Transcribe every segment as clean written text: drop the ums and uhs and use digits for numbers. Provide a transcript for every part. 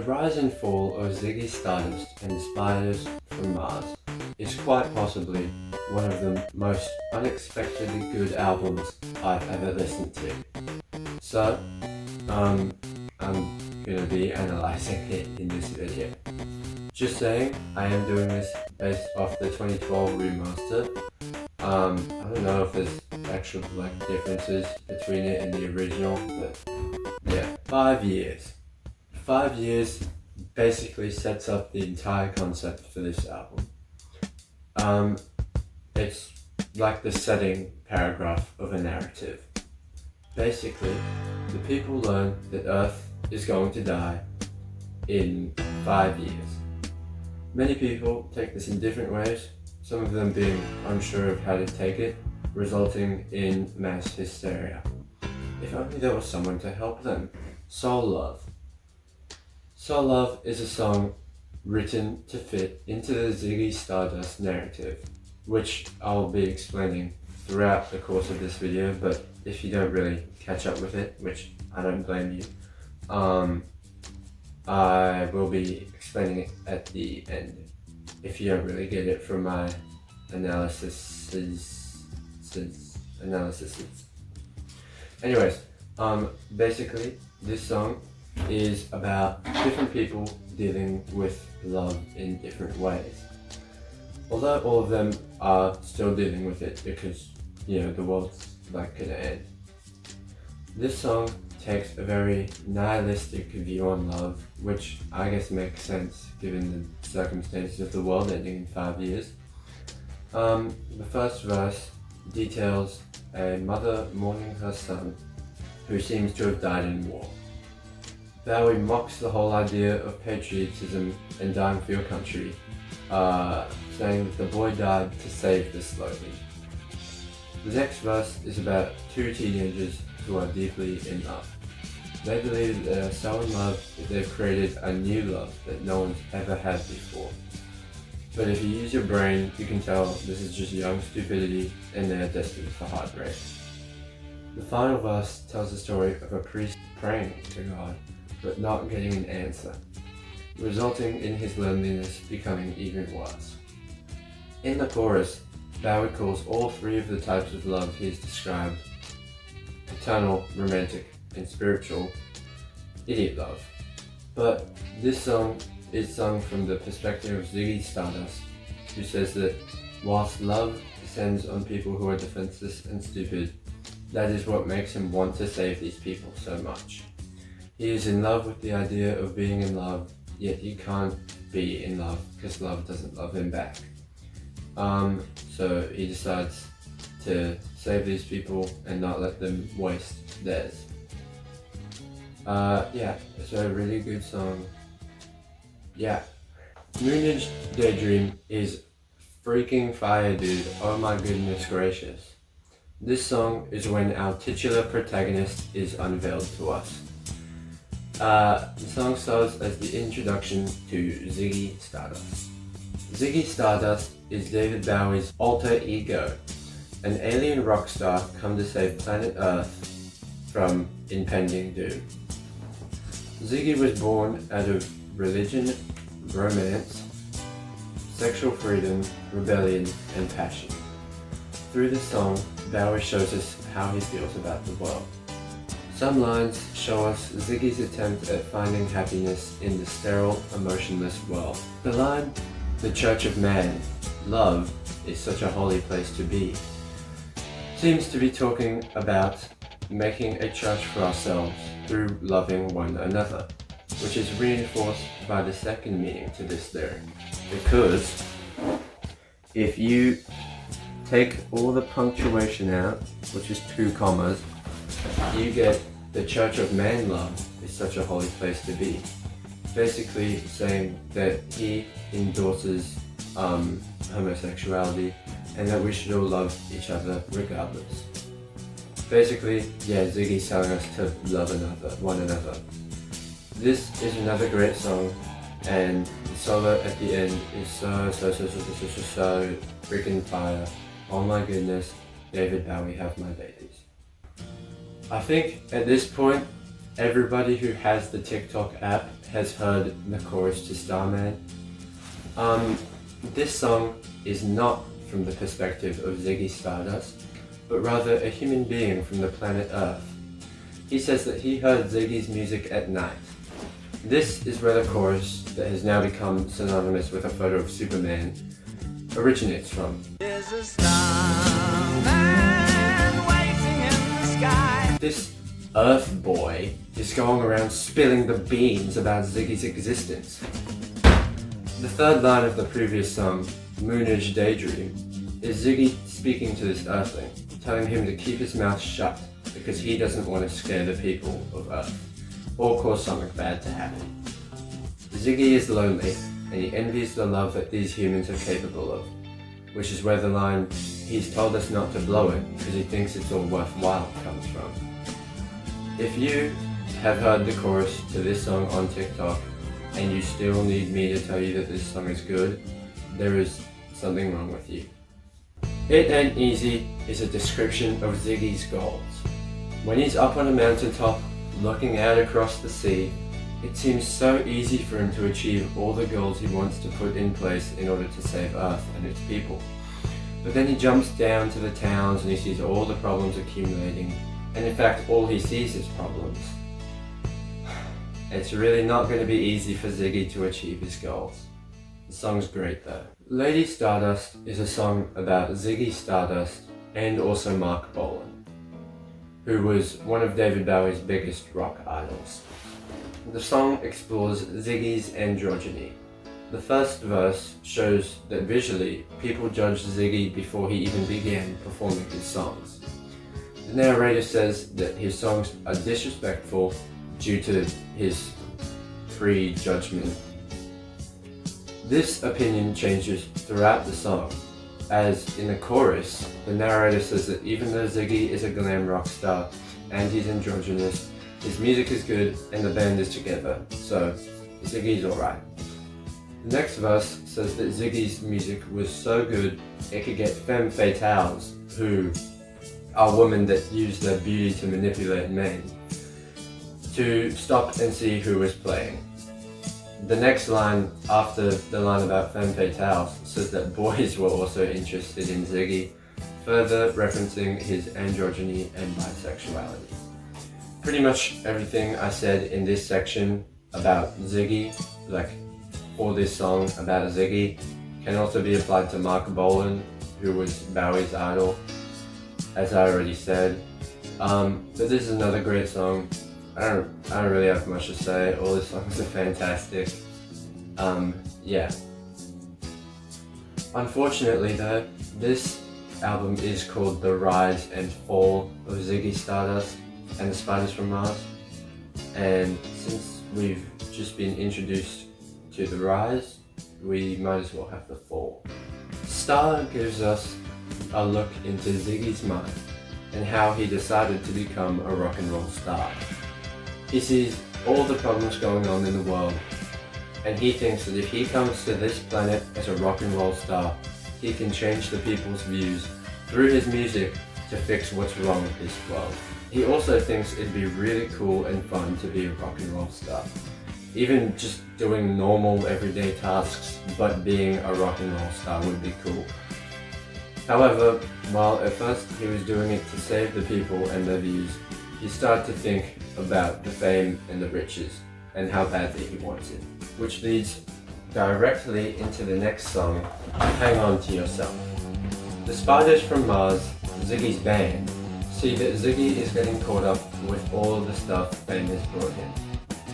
rise and fall of Ziggy Stardust and Spiders from Mars is quite possibly one of the most unexpectedly good albums I've ever listened to. So, I'm gonna be analyzing it in this video. Just saying, I am doing this based off the 2012 remaster. I don't know if there's actual differences between it and the original, but yeah, 5 years. 5 years basically sets up the entire concept for this album. It's like the setting paragraph of a narrative. Basically, the people learn that Earth is going to die in 5 years. Many people take this in different ways, some of them being unsure of how to take it, resulting in mass hysteria. If only there was someone to help them. Soul Love. Soul Love is a song written to fit into the Ziggy Stardust narrative, which I'll be explaining throughout the course of this video, but if you don't really catch up with it, which I don't blame you, I will be explaining it at the end if you don't really get it from my analysis. Anyways, basically this song is about different people dealing with love in different ways. Although all of them are still dealing with it because, the world's gonna end. This song takes a very nihilistic view on love, which I guess makes sense given the circumstances of the world ending in 5 years. The first verse details a mother mourning her son who seems to have died in war. Bowie mocks the whole idea of patriotism and dying for your country, saying that the boy died to save the slogan. The next verse is about two teenagers who are deeply in love. They believe that they are so in love that they've created a new love that no one's ever had before. But if you use your brain, you can tell this is just young stupidity and they're destined for heartbreak. The final verse tells the story of a priest praying to God, but not getting an answer, resulting in his loneliness becoming even worse. In the chorus, Bowie calls all three of the types of love he's described, eternal, romantic, and spiritual, idiot love. But this song is sung from the perspective of Ziggy Stardust, who says that whilst love descends on people who are defenseless and stupid, that is what makes him want to save these people so much. He is in love with the idea of being in love, yet he can't be in love because love doesn't love him back. So he decides to save these people and not let them waste theirs. Yeah, it's a really good song. Yeah. Moonage Daydream is freaking fire, dude. Oh my goodness gracious. This song is when our titular protagonist is unveiled to us. The song serves as the introduction to Ziggy Stardust. Ziggy Stardust is David Bowie's alter ego, an alien rock star come to save planet Earth from impending doom. Ziggy was born out of religion, romance, sexual freedom, rebellion, and passion. Through this song, Bowie shows us how he feels about the world. Some lines show us Ziggy's attempt at finding happiness in the sterile, emotionless world. The line, "The Church of Man, love is such a holy place to be," seems to be talking about making a church for ourselves through loving one another, which is reinforced by the second meaning to this lyric. Because if you take all the punctuation out, which is 2 commas, you get "the Church of Man love is such a holy place to be." Basically saying that he endorses homosexuality and that we should all love each other regardless. Basically, yeah, Ziggy's telling us to love one another. This is another great song, and the solo at the end is so freaking fire. Oh my goodness, David Bowie, have my babies. I think at this point, everybody who has the TikTok app has heard the chorus to Starman. This song is not from the perspective of Ziggy Stardust, but rather a human being from the planet Earth. He says that he heard Ziggy's music at night. This is where the chorus, that has now become synonymous with a photo of Superman, originates from. There's a starman waiting in the sky. This Earth boy is going around spilling the beans about Ziggy's existence. The third line of the previous song, Moonish Daydream, is Ziggy speaking to this Earthling, telling him to keep his mouth shut because he doesn't want to scare the people of Earth or cause something bad to happen. Ziggy is lonely and he envies the love that these humans are capable of, which is where the line, "He's told us not to blow it because he thinks it's all worthwhile," comes from. If you have heard the chorus to this song on TikTok and you still need me to tell you that this song is good, there is something wrong with you. It Ain't Easy is a description of Ziggy's goals. When he's up on a mountaintop looking out across the sea, it seems so easy for him to achieve all the goals he wants to put in place in order to save Earth and its people. But then he jumps down to the towns and he sees all the problems accumulating, and in fact all he sees is problems. It's really not going to be easy for Ziggy to achieve his goals. The song's great though. Lady Stardust is a song about Ziggy Stardust and also Mark Bolan, who was one of David Bowie's biggest rock idols. The song explores Ziggy's androgyny. The first verse shows that visually, people judged Ziggy before he even began performing his songs. The narrator says that his songs are disrespectful due to his prejudgment. This opinion changes throughout the song, as in the chorus, the narrator says that even though Ziggy is a glam rock star and he's androgynous, his music is good and the band is together, so Ziggy's alright. The next verse says that Ziggy's music was so good it could get femme fatales, who are women that use their beauty to manipulate men, to stop and see who was playing. The next line after the line about femme fatales says that boys were also interested in Ziggy, further referencing his androgyny and bisexuality. Pretty much everything I said in this section about Ziggy, like for this song about Ziggy, can also be applied to Mark Bolan, who was Bowie's idol, as I already said. But this is another great song. I don't really have much to say. All the songs are fantastic. Yeah. Unfortunately though, this album is called The Rise and Fall of Ziggy Stardust and the Spiders from Mars. And since we've just been introduced to the rise, we might as well have the fall. Star gives us a look into Ziggy's mind and how he decided to become a rock and roll star. He sees all the problems going on in the world, and he thinks that if he comes to this planet as a rock and roll star, he can change the people's views through his music to fix what's wrong with this world. He also thinks it'd be really cool and fun to be a rock and roll star. Even just doing normal everyday tasks, but being a rock and roll star would be cool. However, while at first he was doing it to save the people and their views, he started to think about the fame and the riches and how badly he wants it. Which leads directly into the next song, Hang On To Yourself. The Spiders from Mars, Ziggy's band, see that Ziggy is getting caught up with all the stuff fame has brought him.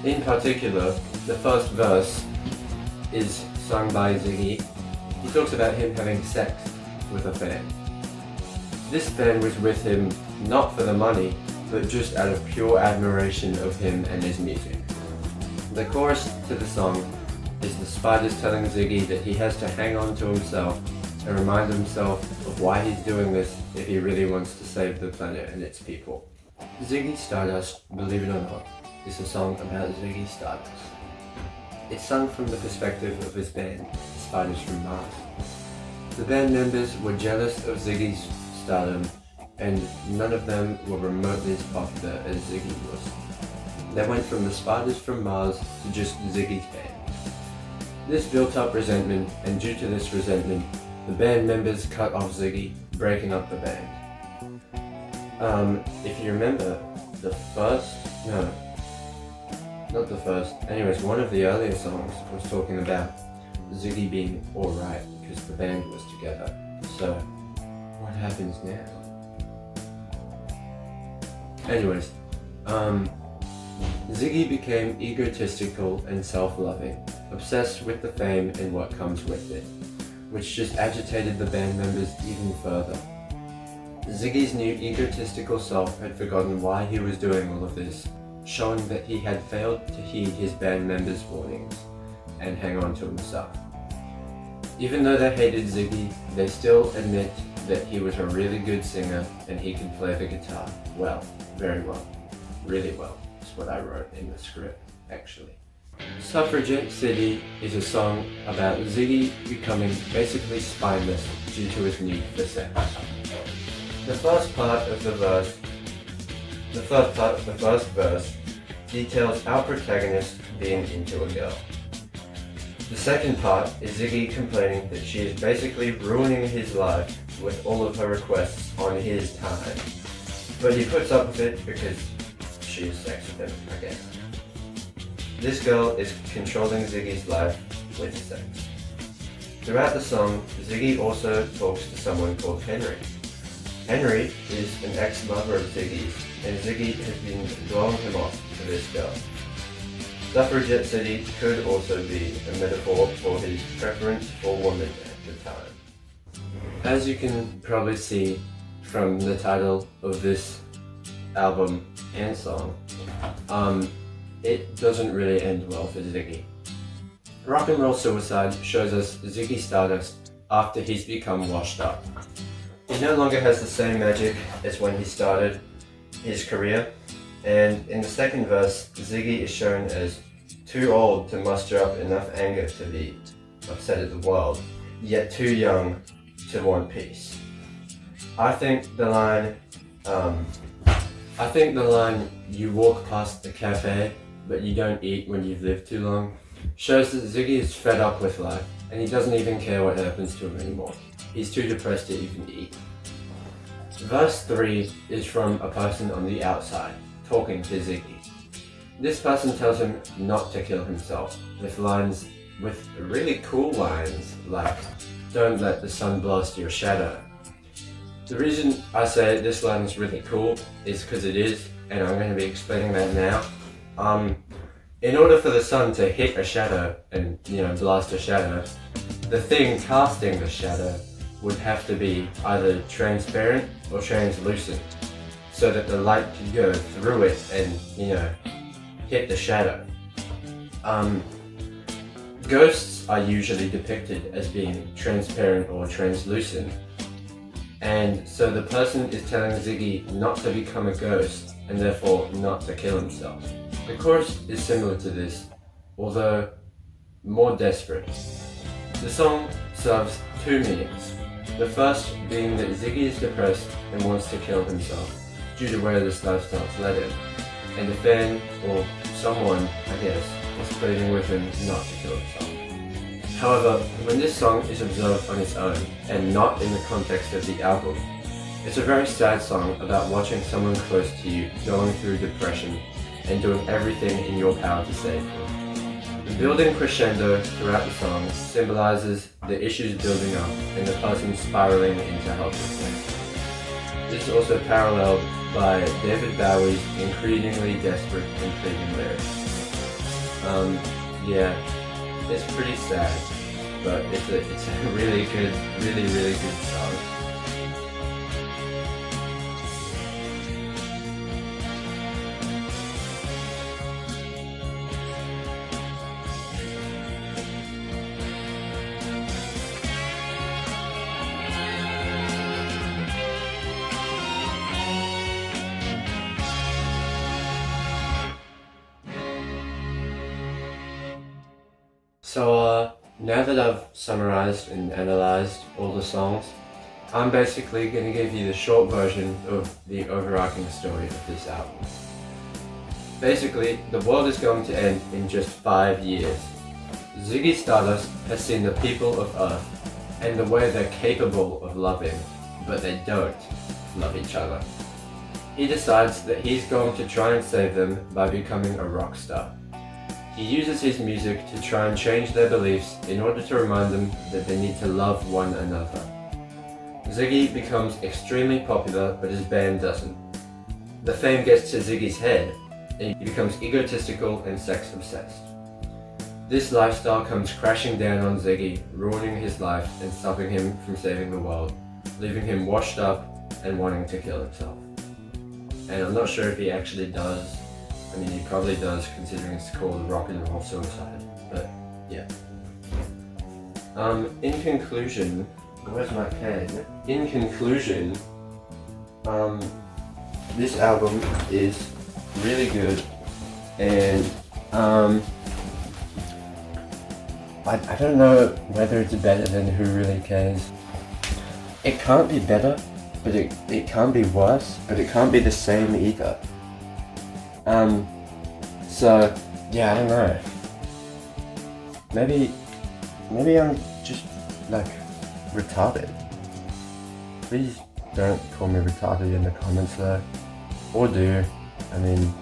In particular, the first verse is sung by Ziggy. He talks about him having sex with a fan. This fan was with him not for the money, but just out of pure admiration of him and his music. The chorus to the song is the Spiders telling Ziggy that he has to hang on to himself and remind himself of why he's doing this if he really wants to save the planet and its people. Ziggy Stardust, believe it or not, is a song about Ziggy Stardust. It's sung from the perspective of his band, Spiders from Mars. The band members were jealous of Ziggy's stardom, and none of them were remotely as popular as Ziggy was. that went from the Spiders from Mars to just Ziggy's band. This built up resentment, and due to this resentment, the band members cut off Ziggy, breaking up the band. If you remember, anyways, one of the earlier songs was talking about Ziggy being alright because the band was together. So, what happens now? Anyways, Ziggy became egotistical and self-loving, obsessed with the fame and what comes with it, which just agitated the band members even further. Ziggy's new egotistical self had forgotten why he was doing all of this, showing that he had failed to heed his band members' warnings and hang on to himself. Even though they hated Ziggy, they still admit that he was a really good singer and he could play the guitar well, very well, really well. That's what I wrote in the script, actually. Suffragette City is a song about Ziggy becoming basically spineless due to his need for sex. The first part of the first verse details our protagonist being into a girl. The second part is Ziggy complaining that she is basically ruining his life with all of her requests on his time. But he puts up with it because she has sex with him, I guess. This girl is controlling Ziggy's life with sex. Throughout the song, Ziggy also talks to someone called Henry. Henry is an ex-lover of Ziggy's, and Ziggy has been blowing him off to this girl. Suffragette City could also be a metaphor for his preference for women at the time. As you can probably see from the title of this album and song, it doesn't really end well for Ziggy. Rock and Roll Suicide shows us Ziggy Stardust after he's become washed up. He no longer has the same magic as when he started his career, and in the second verse, Ziggy is shown as too old to muster up enough anger to be upset at the world, yet too young to want peace. I think the line, "You walk past the cafe, but you don't eat when you've lived too long," shows that Ziggy is fed up with life, and he doesn't even care what happens to him anymore. He's too depressed to even eat. Verse 3 is from a person on the outside, talking to Ziggy. This person tells him not to kill himself, with really cool lines like, "Don't let the sun blast your shadow." The reason I say this line is really cool is because it is, and I'm going to be explaining that now. In order for the sun to hit a shadow and, blast a shadow, the thing casting the shadow would have to be either transparent or translucent, so that the light could go through it and, hit the shadow. Ghosts are usually depicted as being transparent or translucent, and so the person is telling Ziggy not to become a ghost and therefore not to kill himself. The chorus is similar to this, although more desperate. The song serves two meanings. The first being that Ziggy is depressed and wants to kill himself due to where this lifestyle's led him, and a fan, or someone, I guess, is pleading with him not to kill himself. However, when this song is observed on its own, and not in the context of the album, it's a very sad song about watching someone close to you going through depression and doing everything in your power to save them. The building crescendo throughout the song symbolizes the issues building up and the person spiraling into helplessness. This is also paralleled by David Bowie's increasingly desperate and pleading lyrics. It's pretty sad, but it's a really good song. So now that I've summarized and analyzed all the songs, I'm basically going to give you the short version of the overarching story of this album. Basically, the world is going to end in just 5 years. Ziggy Stardust has seen the people of Earth and the way they're capable of loving, but they don't love each other. He decides that he's going to try and save them by becoming a rock star. He uses his music to try and change their beliefs in order to remind them that they need to love one another. Ziggy becomes extremely popular, but his band doesn't. The fame gets to Ziggy's head, and he becomes egotistical and sex-obsessed. This lifestyle comes crashing down on Ziggy, ruining his life and stopping him from saving the world, leaving him washed up and wanting to kill himself. And I'm not sure if he actually does. I mean, he probably does, considering it's called rock and roll suicide, but yeah. In conclusion, where's my pen? In conclusion, this album is really good, and I don't know whether it's better than Who Really Cares. It can't be better, but it can't be worse, but it can't be the same either. So yeah, I don't know. Maybe I'm just like retarded. Please don't call me retarded in the comments though. Or do. I mean,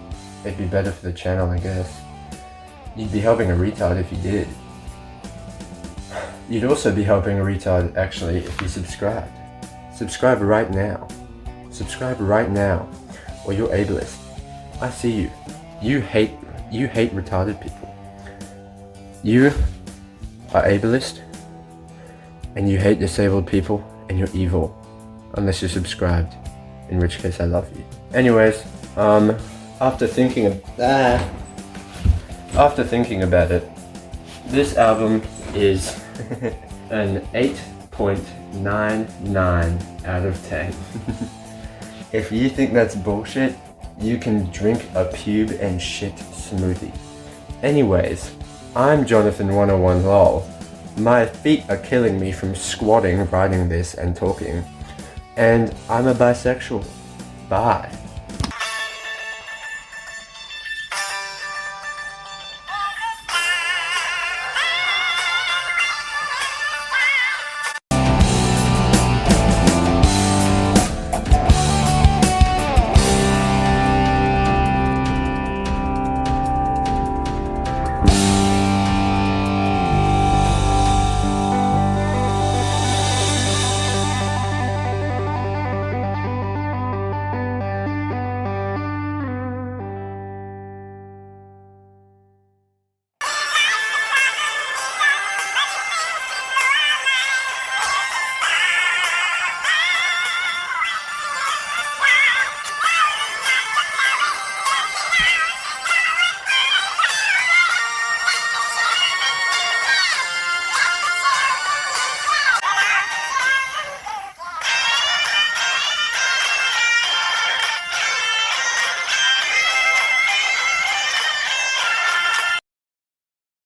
it'd be better for the channel, I guess. You'd be helping a retard if you did. You'd also be helping a retard actually if you subscribed. Subscribe right now. Subscribe right now, or you're ableist. I see you. You hate retarded people. You are ableist, and you hate disabled people, and you're evil. Unless you're subscribed, in which case I love you. Anyways, after thinking about it, this album is an 8.99 out of 10. If you think that's bullshit, you can drink a pube and shit smoothie. Anyways, I'm Jonathan101lol. My feet are killing me from squatting, writing this, and talking. And I'm a bisexual. Bye.